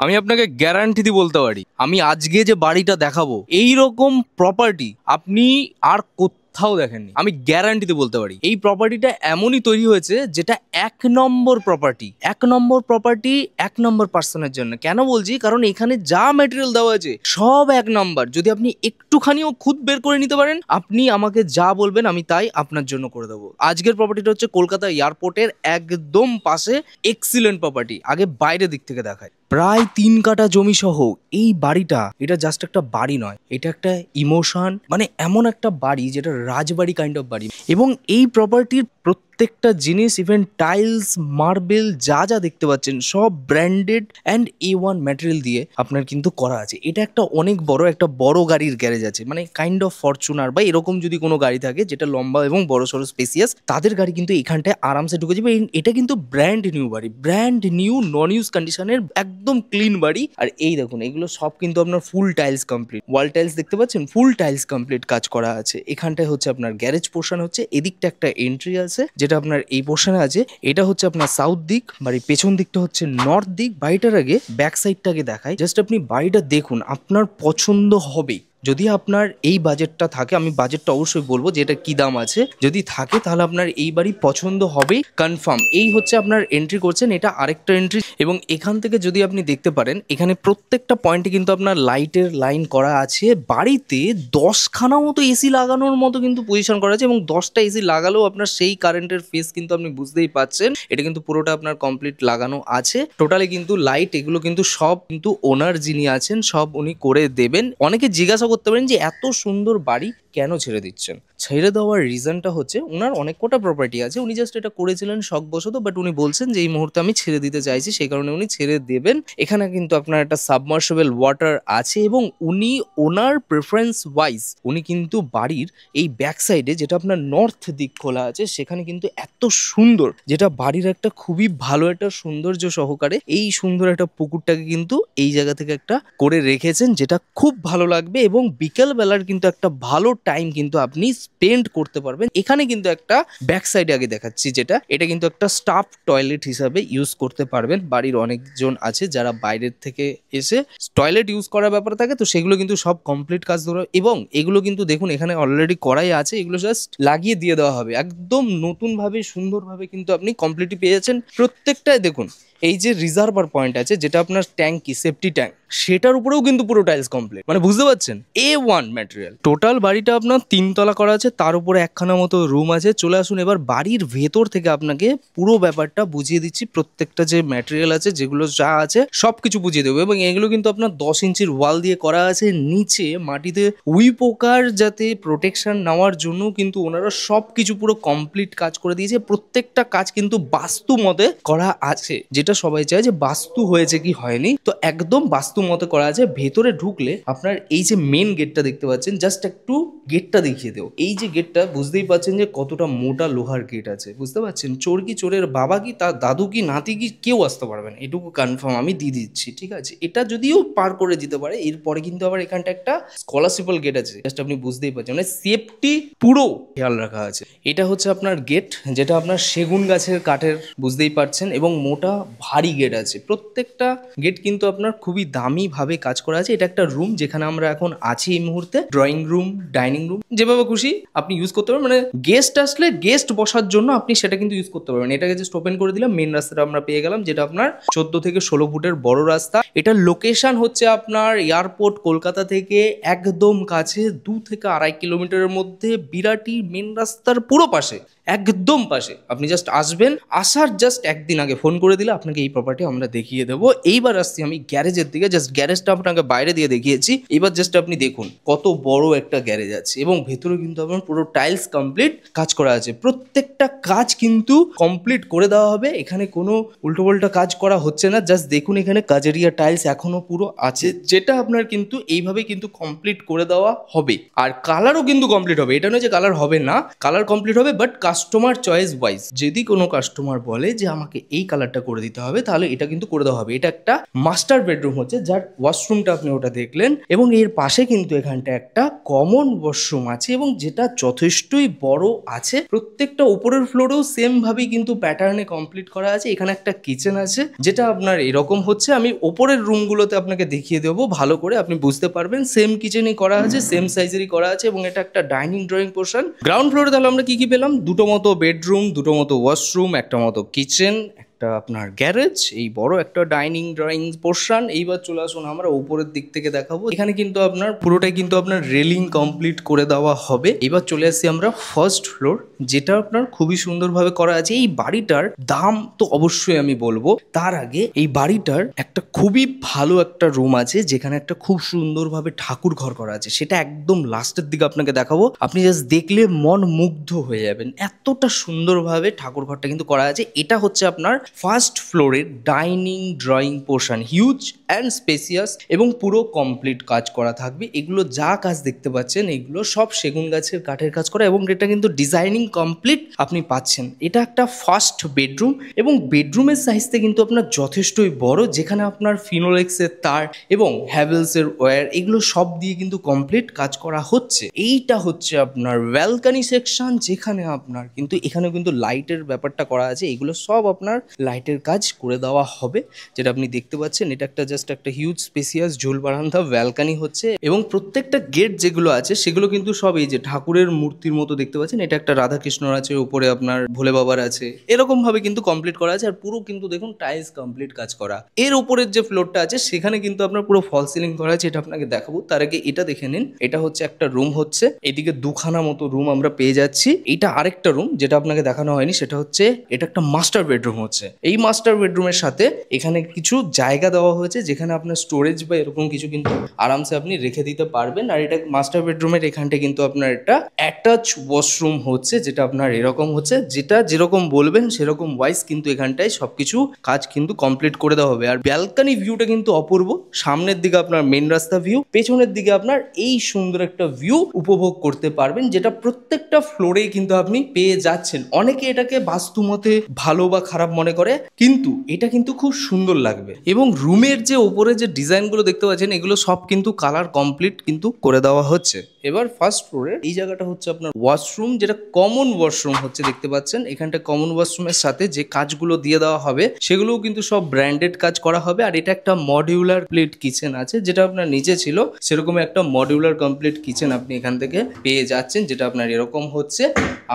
আমি আপনাকে গ্যারান্টি দিয়ে বলতে পারি, আমি আজকে যে বাড়িটা দেখাবো এই রকম প্রপার্টি আপনি আর কোথাও দেখেননি। আমি গ্যারান্টি দিয়ে বলতে পারি এই প্রপার্টিটা এমনই তৈরি হয়েছে যেটা এক নম্বর প্রপার্টি, এক নম্বর প্রপার্টি, এক নম্বর পার্সনের জন্য। কেন বলছি? কারণ এখানে যা ম্যাটেরিয়াল দেওয়া আছে সব এক নম্বর। যদি আপনি একটুখানিও খুদ বের করে নিতে পারেন, আপনি আমাকে যা বলবেন আমি তাই আপনার জন্য করে দেবো। আজকের প্রপার্টিটা হচ্ছে কলকাতা এয়ারপোর্টের একদম পাশে। Excellent property. আগে বাইরে দিক থেকে দেখায়, প্রায় 3 কাঠা জমি সহ এই বাড়িটা, এটা জাস্ট একটা বাড়ি নয়, এটা একটা ইমোশন। মানে এমন একটা বাড়ি যেটা রাজবাড়ি কাইন্ড অফ বাড়ি। এবং এই প্রপার্টির প্রত্যেকটা জিনিস, ইভেন টাইলস, মার্বেল, যা যা দেখতে পাচ্ছেন সব ব্র্যান্ডেড অ্যান্ড A1 ম্যাটেরিয়াল দিয়ে আপনার কিন্তু করা আছে। এটা একটা অনেক বড় একটা বড় গাড়ির গ্যারেজ আছে, মানে কাইন্ড অফ ফরচুনার বা এরকম যদি কোনো গাড়ি থাকে যেটা লম্বা এবং বড় সড়ো স্পেসিয়াস, তাদের গাড়ি কিন্তু এখানটায় আরামসে ঢুকে যাবে। এটা কিন্তু ব্র্যান্ড নিউ বাড়ি, ব্র্যান্ড নিউ, নন ইউজ কন্ডিশনের একদম ক্লিন বাড়ি। আর এই দেখুন, এগুলো সব কিন্তু আপনার ফুল টাইলস কমপ্লিট। ওয়াল টাইলস দেখতে পাচ্ছেন, ফুল টাইলস কমপ্লিট কাজ করা আছে। এখানটায় হচ্ছে আপনার গ্যারেজ পোর্শন হচ্ছে, এদিকটা একটা এন্ট্রি আছে যেটা আপনার এই পোর্শনে আছে। এটা হচ্ছে আপনার সাউথ দিক, বাড়ির পেছন দিকটা হচ্ছে নর্থ দিক। বাড়িটার আগে ব্যাক সাইডটাকে দেখাই, জাস্ট আপনি বাড়িটা দেখুন, আপনার পছন্দ হবে। যদি আপনার এই বাজেটটা থাকে, আমি বাজেটটা অবশ্যই বলবো যে এটা কি দাম আছে, যদি থাকে তাহলে আপনার এই বাড়ি পছন্দ হবেই কনফার্ম। এই হচ্ছে আপনার এন্ট্রি করছেন, এটা আরেকটা এন্ট্রি। এবং এখান থেকে যদি আপনি দেখতে পারেন, এখানে প্রত্যেকটা পয়েন্টে কিন্তু আপনার লাইটের লাইন করা আছে। বাড়িতে 10খানা মতো এসি লাগানোর মতো কিন্তু পজিশন করা আছে, এবং 10টা এসি লাগালেও আপনার সেই কারেন্টের ফেস কিন্তু আপনি বুঝতেই পাচ্ছেন। এটা কিন্তু পুরোটা আপনার কমপ্লিট লাগানো আছে। টোটালি কিন্তু লাইট এগুলো কিন্তু সব কিন্তু ওনার যিনি আছেন সব উনি করে দেবেন। অনেকে জিজ্ঞাসা করতে পারেন যে এত সুন্দর বাড়ি কেন ছেড়ে দিচ্ছেন? ছেড়ে দেওয়ার রিজনটা হচ্ছে ওনার অনেক কটা প্রপার্টি আছে, উনি জাস্ট এটা করেছিলেন শখবশত, বাট উনি বলছেন যে এই মুহূর্তে আমি ছেড়ে দিতে চাইছি, সেই কারণে উনি ছেড়ে দেবেন। এখানে কিন্তু আপনার একটা সাবমার্সিবল ওয়াটার আছে, এবং উনি ওনার প্রেফারেন্স ওয়াইজ উনি কিন্তু বাড়ির এই ব্যাক সাইডে, যেটা আপনার নর্থ দিক খোলা আছে, সেখানে কিন্তু এত সুন্দর, যেটা বাড়ির একটা খুবই ভালো একটা সৌন্দর্য সহকারে এই সুন্দর একটা পুকুরটাকে কিন্তু এই জায়গা থেকে একটা করে রেখেছেন, যেটা খুব ভালো লাগবে। এবং বিকেল বেলার কিন্তু একটা ভালো টাইম কিন্তু আপনি স্পেন্ড করতে পারবেন। এখানে কিন্তু একটা ব্যাক সাইডে আগে দেখাচ্ছি, যেটা এটা কিন্তু একটা স্টাফ টয়লেট হিসাবে ইউজ করতে পারবেন। বাড়ির অনেকজন আছে যারা বাইরের থেকে এসে টয়লেট ইউজ করার ব্যাপার থাকে, তো সেগুলো কিন্তু সব কমপ্লিট কাজ ধরো। এবং এগুলো কিন্তু দেখুন এখানে অলরেডি করাই আছে, এগুলো জাস্ট লাগিয়ে দিয়ে দেওয়া হবে। একদম নতুন ভাবে সুন্দরভাবে কিন্তু আপনি কমপ্লিটই পেয়ে যাচ্ছেন। প্রত্যেকটাই দেখুন, এই যে রিজার্ভার পয়েন্ট আছে, যেটা আপনার ট্যাঙ্কি, সেফটি ট্যাঙ্ক, সেটার উপরেও কিন্তু পুরো টাইলস কমপ্লিট। মানে বুঝতে পারছেন, A1 ম্যাটেরিয়াল। টোটাল বাড়িটা আপনার 3 তলা করা আছে, তার উপরে একখানা মতো রুম আছে। চলে আসুন এবার বাড়ির ভেতর থেকে আপনাকে পুরো ব্যাপারটা বুঝিয়ে দিচ্ছি। প্রত্যেকটা যে ম্যাটেরিয়াল আছে, যেগুলো যা আছে সবকিছু বুঝিয়ে দেবো। এবং এগুলো কিন্তু আপনার 10 ইঞ্চির ওয়াল দিয়ে করা আছে। নিচে মাটিতে উই পোকার যাতে প্রোটেকশন নেওয়ার জন্য কিন্তু ওনারা সবকিছু পুরো কমপ্লিট কাজ করে দিয়েছে। প্রত্যেকটা কাজ কিন্তু বাস্তু মতে করা আছে, যেটা সবাই চায় যে বাস্তু হয়েছে কি হয়নি, তো একদম বাস্তু মতে করা আছে। ভেতরে ঢুকলে আপনার এই যে মেন গেটটা দেখতে পাচ্ছেন, জাস্ট একটু গেটটা দেখিয়ে দেবো। এই যে গেটটা, বুঝতেই পাচ্ছেন যে কতটা মোটা লোহার গেট আছে। বুঝতে পারছেন, চোর কি চোরের বাবা কি তার দাদু কি নাতি কি কেউ আসতে পারবে না, এটুকু কনফার্ম আমি দিয়ে দিচ্ছি। ঠিক আছে, এটা যদিও পার করে দিতে পারে, এরপরে কিন্তু আবার এখানটা একটা স্কলারশিপাল গেট আছে, জাস্ট আপনি বুঝতেই পারছেন, মানে সেফটি পুরো খেয়াল রাখা আছে। এটা হচ্ছে আপনার গেট, যেটা আপনার সেগুন গাছের কাঠের, বুঝতেই পারছেন, এবং মোটা ভারী গেট আছে। প্রত্যেকটা গেট কিন্তু আপনার খুবই দামি ভাবে কাজ করা আছে। এটা একটা রুম যেখানে আমরা এখন আছি এই মুহূর্তে, ড্রয়িং রুম, ডাইনিং রুম, যেভাবে খুশি আপনি ইউজ করতে পারবেন। মানে গেস্ট আসলে গেস্ট বসার জন্য আপনি সেটা কিন্তু ইউজ করতে পারবেন। এটাকে জাস্ট ওপেন করে দিলাম, মেন রাস্তাটা আমরা পেয়ে গেলাম, যেটা আপনার 14 থেকে 16 ফুটের বড় রাস্তা। এটার লোকেশন হচ্ছে আপনার এয়ারপোর্ট কলকাতা থেকে একদম কাছে, 2 থেকে 2.5 কিলোমিটারের মধ্যে, বিরাটি মেন রাস্তার পুরো পাশে, একদম পাশে। আপনি জাস্ট আসবেন, আসার জাস্ট একদিন আগে ফোন করে দিলে আপনাকে এই প্রপার্টি আমরা দেখিয়ে দেবো। এইবার আসছি আমি গ্যারেজের দিকে। জাস্ট গ্যারেজটা আপনাকে বাইরে দিয়ে দেখিয়েছি, এবার জাস্ট আপনি দেখুন কত বড় একটা গ্যারেজ আছে, এবং ভেতরে কিন্তু আপনার পুরো টাইলস কমপ্লিট কাজ করা আছে। প্রত্যেকটা কাজ কিন্তু কমপ্লিট করে দেওয়া হবে, এখানে কোনো উল্টোপাল্টা কাজ করা হচ্ছে না। জাস্ট দেখুন এখানে কাজেরিয়া টাইলস এখনো পুরো আছে, যেটা আপনার কিন্তু এইভাবে কিন্তু কমপ্লিট করে দেওয়া হবে। আর কালারও কিন্তু কমপ্লিট হবে, এটা নয় যে কালার হবে না, কালার কমপ্লিট হবে, বাট কাস্টমার চয়েস ওয়াইজ। যদি কোনো কাস্টমার বলে যে আমাকে এই কালারটা করে দিতে দিতে হবে, তাহলে এটা কিন্তু করে দেওয়া হবে। এটা একটা মাস্টার বেডরুম হচ্ছে, যার ওয়াশরুমটা আপনি ওটা দেখলেন, এবং এর পাশে কিন্তু এখানটা একটা কমন ওয়াশরুম আছে এবং যেটা যথেষ্টই বড় আছে। প্রত্যেকটা উপরের ফ্লোরেও সেম ভাবেই কিন্তু প্যাটার্নে কমপ্লিট করা আছে। এখানে একটা কিচেন আছে যেটা আপনার এরকম হচ্ছে, আমি ওপরের রুমগুলোতে আপনাকে দেখিয়ে দেবো ভালো করে, আপনি বুঝতে পারবেন। সেম কিচেনই করা আছে, সেম সাইজেরই করা আছে এবং এটা একটা ডাইনিং ড্রয়িং পোর্শন। গ্রাউন্ড ফ্লোরে তাহলে আমরা কি কি পেলাম? দুটো মতো বেডরুম, দুটো মতো ওয়াশরুম, একটা মতো কিচেন, একটা আপনার গ্যারেজ, এই বড় একটা ডাইনিং ড্রয়িং পোর্শন। এইবার চলে আসুন আমরা উপরের দিক থেকে দেখাবো। এখানে কিন্তু আপনার পুরোটাই কিন্তু আপনার রেলিং কমপ্লিট করে দেওয়া হবে। এবার চলে আসছি আমরা ফার্স্ট ফ্লোর, যেটা আপনার খুবই সুন্দরভাবে করা আছে। এই বাড়িটার দাম তো অবশ্যই আমি বলবো, তার আগে এই বাড়িটার একটা খুবই ভালো একটা রুম আছে যেখানে একটা খুব সুন্দরভাবে ঠাকুর ঘর করা আছে। সেটা একদম লাস্টের দিকে আপনাকে দেখাবো, আপনি জাস্ট দেখলে মন মুগ্ধ হয়ে যাবেন, এতটা সুন্দরভাবে ঠাকুর ঘরটা কিন্তু করা আছে। এটা হচ্ছে আপনার ফার্স্ট ফ্লোরের dining drawing portion, huge and spacious এবং পুরো কমপ্লিট কাজ করা থাকবে। এগুলো যা কাজ দেখতে পাচ্ছেন এগুলো সব সেগুন গাছের কাঠের কাজ করা এবং এটা কিন্তু ডিজাইনিং কমপ্লিট আপনি পাচ্ছেন। এটা একটা ফার্স্ট বেডরুম এবং বেডরুমের সাইজটা কিন্তু আপনার যথেষ্টই বড়, যেখানে আপনার ফিনোলেক্সের তার এবং হ্যাভেলসের ওয়্যার এগুলো সব দিয়ে কিন্তু কমপ্লিট কাজ করা হচ্ছে। এইটা হচ্ছে আপনার ব্যালকনি সেকশন, যেখানে আপনার কিন্তু এখানেও কিন্তু লাইটের ব্যাপারটা করা আছে। এগুলো সব আপনার লাইটের কাজ করে দেওয়া হবে, যেটা আপনি দেখতে পাচ্ছেন। এটা একটা জাস্ট একটা হিউজ স্পেসিয়াস ঝুল বারান্দা ব্যালকনি হচ্ছে এবং প্রত্যেকটা গেট যেগুলো আছে সেগুলো কিন্তু সব এই যে ঠাকুরের মূর্তির মতো দেখতে পাচ্ছেন। এটা একটা রাধাকৃষ্ণর আছে, উপরে আপনার ভোলে বাবার আছে, এরকম ভাবে কিন্তু কমপ্লিট করা আছে। আর পুরো কিন্তু দেখুন টাইলস কমপ্লিট কাজ করা। এর উপরের যে ফ্লোরটা আছে সেখানে কিন্তু আপনার পুরো ফল সিলিং করা আছে, এটা আপনাকে দেখাবো। তার আগে এটা দেখে নিন, এটা হচ্ছে একটা রুম হচ্ছে, এদিকে দুখানা মতো রুম আমরা পেয়ে যাচ্ছি। এটা আরেকটা রুম যেটা আপনাকে দেখানো হয়নি, সেটা হচ্ছে এটা একটা মাস্টার বেডরুম হচ্ছে। এই মাস্টার বেডরুমের সাথে এখানে কিছু জায়গা দেওয়া হয়েছে যেখানে আপনার স্টোরেজ বা এরকম কিছু কিন্তু আরামসে আপনি রেখে দিতে পারবেন। আর এটা মাস্টার বেডরুমের এখানটা কিন্তু আপনার একটা অ্যাটাচ ওয়াশরুম হচ্ছে, যেটা আপনার এরকম হচ্ছে, যেটা যেরকম বলবেন সেরকম ওয়াইজ কিন্তু এখানটায় সবকিছু কাজ কিন্তু কমপ্লিট করে দেওয়া হবে। আর ব্যালকনি ভিউটা কিন্তু অপূর্ব। সামনের দিকে আপনার মেন রাস্তা ভিউ, পেছনের দিকে আপনার এই সুন্দর একটা ভিউ উপভোগ করতে পারবেন, যেটা প্রত্যেকটা ফ্লোরেই কিন্তু আপনি পেয়ে যাচ্ছেন। অনেকে এটাকে বাস্তুমতে ভালো বা খারাপ মনে করে, কিন্তু এটা কিন্তু খুব সুন্দর লাগবে। এবং রুমের যে ওপরে যে ডিজাইনগুলো দেখতে পাচ্ছেন এগুলো সব কিন্তু কালার কমপ্লিট কিন্তু করে দেওয়া হচ্ছে। এবার ফার্স্ট ফ্লোরে এই জায়গাটা হচ্ছে আপনার ওয়াশরুম, যেটা কমন ওয়াশরুম হচ্ছে, দেখতে পাচ্ছেন। এখানটা কমন ওয়াশরুমের সাথে যে কাজগুলো দিয়ে দেওয়া হবে সেগুলোও কিন্তু সব ব্র্যান্ডেড কাজ করা হবে। আর এটা একটা মডিউলার প্লেট কিচেন আছে, যেটা আপনার নিচে ছিল সেরকম একটা মডিউলার কমপ্লিট কিচেন আপনি এখান থেকে পেয়ে যাচ্ছেন, যেটা আপনার এরকম হচ্ছে।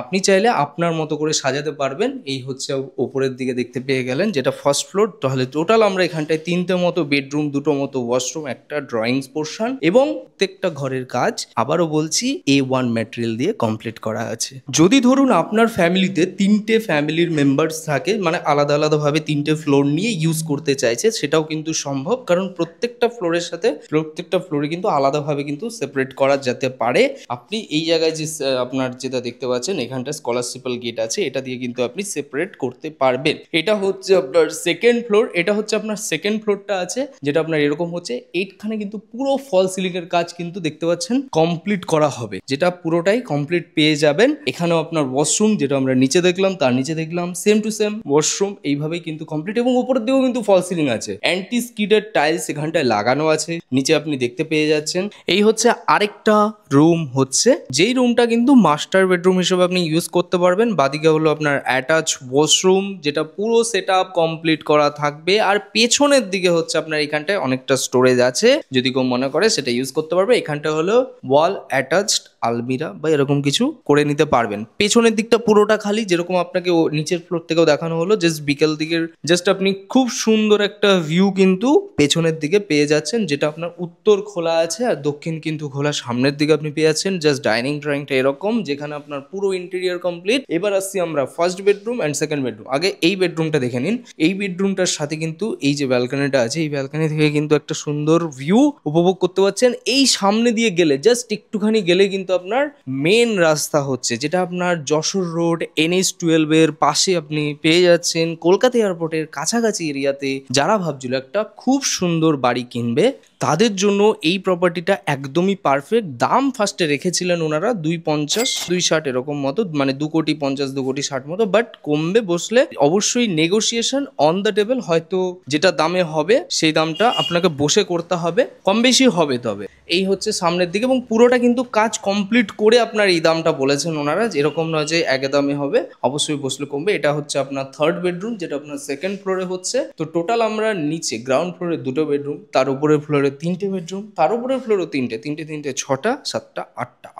আপনি চাইলে আপনার মতো করে সাজাতে পারবেন। এই হচ্ছে উপরের দিকে দেখতে পেয়ে গেলেন, যেটা ফার্স্ট ফ্লোর। তাহলে টোটাল আমরা এখানটায় তিনটে মতো বেডরুম, দুটো মতো ওয়াশরুম, একটা ড্রয়িং পোর্শন এবং প্রত্যেকটা ঘরের কাজ আবারও বলছি A1 ম্যাটেরিয়াল দিয়ে কমপ্লিট করা আছে। যদি ধরুন আপনার ফ্যামিলিতে তিনটে ফ্যামিলির মেম্বার্স থাকে, মানে আলাদা আলাদা ভাবে তিনটে ফ্লোর নিয়ে ইউজ করতে চাইছে, সেটাও কিন্তু সম্ভব। কারণ প্রত্যেকটা ফ্লোরের সাথে প্রত্যেকটা ফ্লোরে কিন্তু আলাদাভাবে কিন্তু সেপারেট করা যেতে পারে। আপনি এই জায়গায় যে আপনার যেটা দেখতে পাচ্ছেন এখানটা স্কলারশিপাল গেট আছে, এটা দিয়ে কিন্তু আপনি সেপারেট করতে পারবেন। এটা হচ্ছে আপনার সেকেন্ড ফ্লোর। এটা হচ্ছে আপনার সেকেন্ড ফ্লোরটা আছে, যেটা আপনার এরকম হচ্ছে। এইখানে কিন্তু পুরো ফল সিলিং এর কাজ কিন্তু দেখতে পাচ্ছেন কমপ্লিট করা হবে, যেটা পুরোটাই কমপ্লিট পেয়ে যাবেন। এখানেও আপনার ওয়াশরুম, যেটা আমরা নিচে দেখলাম তার নিচে দেখলাম সেম টু সেম ওয়াশরুম, এইভাবেই কিন্তু কমপ্লিট। এবং উপরের দিকেও কিন্তু ফল সিলিং আছে, অ্যান্টি স্কিডেড টাইলস এখানটায় লাগানো আছে, নিচে আপনি দেখতে পেয়ে যাচ্ছেন। এই হচ্ছে আরেকটা রুম হচ্ছে, যেই রুমটা কিন্তু মাস্টার বেডরুম হিসেবে আপনি ইউজ করতে পারবেন। বাদিকে হলো আপনার অ্যাটাচ ওয়াশরুম, যেটা পুরো সেট আপ কমপ্লিট করা থাকবে। আর পেছনের দিকে হচ্ছে আপনার এখানটায় অনেকটা স্টোরেজ আছে, যদি কেউ মনে করে সেটা ইউজ করতে পারবে। এখানটা হলো ওয়াল অ্যাটাচড আলমিরা বা এরকম কিছু করে নিতে পারবেন। পেছনের দিকটা পুরোটা খালি, যেরকম আপনাকে নিচের ফ্লোর থেকেও দেখানো হলো। জাস্ট বিকেল দিকের জাস্ট আপনি খুব সুন্দর একটা ভিউ কিন্তু পেছনের দিকে পেয়ে যাচ্ছেন, যেটা আপনার উত্তর খোলা আছে আর দক্ষিণ কিন্তু খোলা। সামনের দিকে আপনি পেয়ে যাচ্ছেন জাস্ট ডাইনিং ড্রয়িংটা এরকম, যেখানে আপনার পুরো ইন্টেরিয়ার কমপ্লিট। এবার আসছি আমরা first bedroom and second bedroom. আগে এই বেডরুমটা দেখে নিন। এই বেডরুমটার সাথে কিন্তু এই যে ব্যালকনিটা আছে, এই ব্যালকনি থেকে কিন্তু একটা সুন্দর ভিউ উপভোগ করতে পারছেন। এই সামনে দিয়ে গেলে জাস্ট একটুখানি গেলে কিন্তু আপনার মেন রাস্তা হচ্ছে, যেটা আপনার যশোর রোড NH-12 এর পাশে আপনি পেয়ে যাচ্ছেন। কলকাতা এয়ারপোর্টের কাছাকাছি এরিয়াতে যারা ভাবছিল একটা খুব সুন্দর বাড়ি কিনবে, তাদের জন্য এই প্রপার্টিটা একদমই পারফেক্ট। দাম ফার্স্টে রেখেছিলেন ওনারা 250 260 এরকম মতো, মানে 2,50,00,000 2,60,00,000 মতো, বাট কমবে বসলে অবশ্যই নেগোসিয়েশন অন দ্য টেবল। হয়তো যেটা দামে হবে সেই দামটা আপনাকে বসে করতে হবে, কম বেশি হবে। তবে এই হচ্ছে সামনের দিকে, এবং পুরোটা কিন্তু কাজ কমপ্লিট করে আপনার এই দামটা বলেছেন ওনারা, এরকম নয় যে এক দামে হবে, অবশ্যই বসলে কমবে। এটা হচ্ছে আপনার থার্ড বেডরুম, যেটা আপনার সেকেন্ড ফ্লোরে হচ্ছে। তো টোটাল আমরা নিচে গ্রাউন্ড ফ্লোরে 2টো বেডরুম, তার উপরের ফ্লোরে 3টে বেডরুম, তার উপরের ফ্লোরে 3টে 6টা 7টা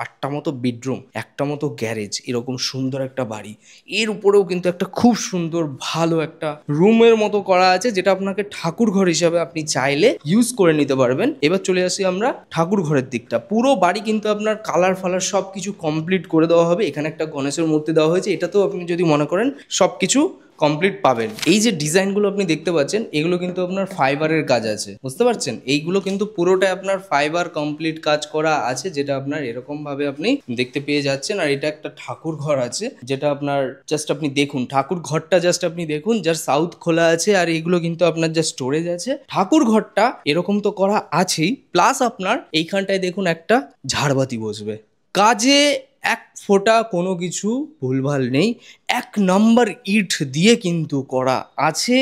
8টা মতো বেডরুম, একটা মতো গ্যারেজ, এরকম সুন্দর একটা বাড়ি। এর উপরেও কিন্তু একটা খুব সুন্দর ভালো একটা রুমের মতো করা আছে, যেটা আপনাকে ঠাকুর ঘর হিসাবে আপনি চাইলে ইউজ করে নিতে পারবেন। এবার চলে আসি আমরা ঠাকুর ঘরের দিকটা। পুরো বাড়ি কিন্তু আপনার কালার ফালার সব কিছু কমপ্লিট করে দেওয়া হবে। এখানে একটা গণেশের মূর্তি দেওয়া হয়েছে, এটাতেও আপনি যদি মনে করেন সব কিছু কমপ্লিট পাবেন। এই যে ডিজাইনগুলো আপনি দেখতে পাচ্ছেন, এগুলো কিন্তু আপনার ফাইবারের কাজ আছে, বুঝতে পারছেন? এইগুলো কিন্তু পুরোটাই আপনার ফাইবার কমপ্লিট কাজ করা আছে, যেটা আপনার এরকম ভাবে আপনি দেখতে পেয়ে যাচ্ছেন। আর এটা একটা ঠাকুর ঘর আছে, যেটা আপনার জাস্ট আপনি দেখুন, ঠাকুর ঘরটা জাস্ট আপনি দেখুন, যার সাউথ খোলা আছে, আর এগুলো কিন্তু আপনার যা স্টোরেজ আছে। ঠাকুর ঘরটা এরকম তো করা আছেই, প্লাস আপনার এইখানটায় দেখুন একটা ঝাড়বাতি বসবে। কাজে এক ফোঁটা কোনো কিছু ভুলভাল নেই, 1 নম্বর ইট দিয়ে কিন্তু করা আছে।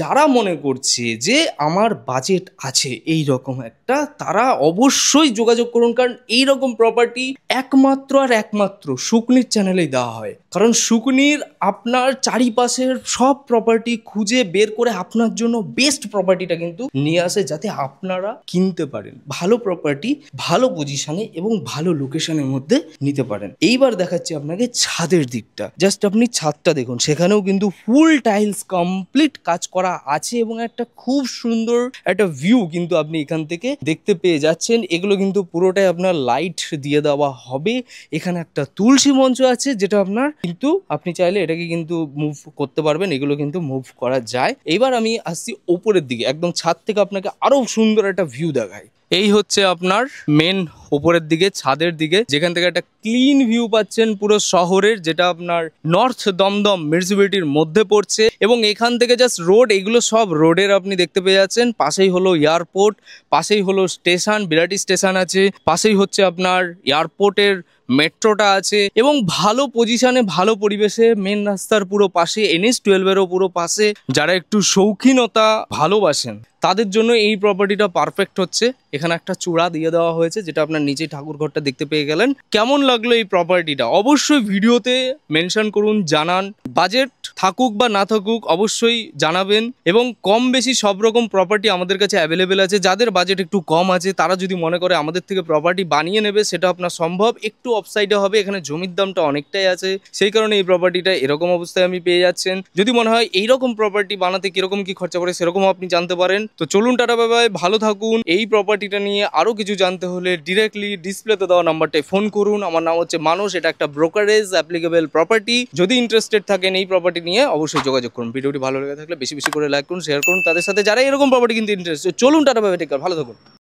যারা মনে করছে যে আমার বাজেট আছে এই রকম একটা, তারা অবশ্যই যোগাযোগ করুন, কারণ এই রকম প্রপার্টি একমাত্র শুকনির চ্যানেলেই দেওয়া হয়। কারণ শুকনির আপনার চারিপাশের সব প্রপার্টি খুঁজে বের করে আপনার জন্য বেস্ট প্রপার্টিটা কিন্তু নিয়ে আসে, যাতে আপনারা কিনতে পারেন ভালো প্রপার্টি, ভালো পজিশনে এবং ভালো লোকেশনের মধ্যে নিতে পারেন। এইবার দেখাচ্ছি আপনাকে ছাদের দিকটা। জাস্ট আপনি ছাদটা দেখুন, সেখানেও কিন্তু ফুল টাইলস কমপ্লিট কাজ করা আছে, এবং একটা খুব সুন্দর একটা ভিউ কিন্তু আপনি এখান থেকে দেখতে পেয়ে যাচ্ছেন। এগুলো কিন্তু পুরোটাই আপনার লাইট দিয়ে দেওয়া হবে। এখানে একটা তুলসী মঞ্চ আছে, যেটা আপনার কিন্তু আপনি চাইলে এটাকে কিন্তু মুভ করতে পারবেন, এগুলো কিন্তু মুভ করা যায়। এইবার আমি আসছি ওপরের দিকে, একদম ছাদ থেকে আপনাকে আরো সুন্দর একটা ভিউ দেখাই। এই হচ্ছে আপনার মেন ওপরের দিকে, ছাদের দিকে, যেখান থেকে একটা ক্লিন ভিউ পাচ্ছেন পুরো শহরের, যেটা আপনার নর্থ দমদম মিউনিসিপ্যালিটির মধ্যে পড়ছে। এবং এখান থেকে জাস্ট রোড, এগুলো সব রোডের আপনি দেখতে পেয়ে যাচ্ছেন। পাশেই হলো এয়ারপোর্ট, পাশেই হলো স্টেশন, বিরাটি স্টেশন আছে, পাশেই হচ্ছে আপনার এয়ারপোর্টের মেট্রোটা আছে, এবং ভালো পজিশনে ভালো পরিবেশে মেন রাস্তার পুরো পাশে, NH-12-এরও পুরো পাশে। যারা একটু শৌখিনতা ভালোবাসেন তাদের জন্য এই প্রপার্টিটা পারফেক্ট হচ্ছে। এখানে একটা চূড়া দিয়ে দেওয়া হয়েছে, যেটা আপনার নিচে ঠাকুর ঘরটা দেখতে পেয়ে গেলেন। কেমন লাগলো এই প্রপার্টিটা অবশ্যই ভিডিওতে মেনশন করুন, জানান। বাজেট থাকুক বা না থাকুক অবশ্যই জানাবেন, এবং কম বেশি সব রকম প্রপার্টি আমাদের কাছে অ্যাভেলেবেল আছে। যাদের বাজেট একটু কম আছে, তারা যদি মনে করে আমাদের থেকে প্রপার্টি বানিয়ে নেবে, সেটা আপনার সম্ভব। একটু অফসাইডে হবে, এখানে জমির দামটা অনেকটাই আছে, সেই কারণে এই প্রপার্টিটা এরকম অবস্থায় আমি পেয়ে যাচ্ছেন। যদি মনে হয় এইরকম প্রপার্টি বানাতে কিরকম কি খরচা পড়ে, সেরকম আপনি জানতে পারেন। তো চলুন, টাটা বাই বাই, ভালো থাকুন। এই প্রপার্টিটা নিয়ে আরো কিছু জানতে হলে ডিরেক্টলি ডিসপ্লেতে দেওয়া নাম্বারটায় ফোন করুন। আমার নাম হচ্ছে মানস, এটা একটা ব্রোকারেজ অ্যাপ্লিকেবল প্রপার্টি। যদি ইন্টারেস্টেড থাকেন এই প্রপার্টি নিয়ে, অবশ্যই যোগাযোগ করুন। ভিডিওটি ভালো লেগে থাকলে বেশি বেশি করে লাইক করুন, শেয়ার করুন তাদের সাথে যারা এরকম প্রপার্টি কিন্তু ইন্টারেস্টেড। চলুন, tata bye bye, take care, ভালো থাকুন।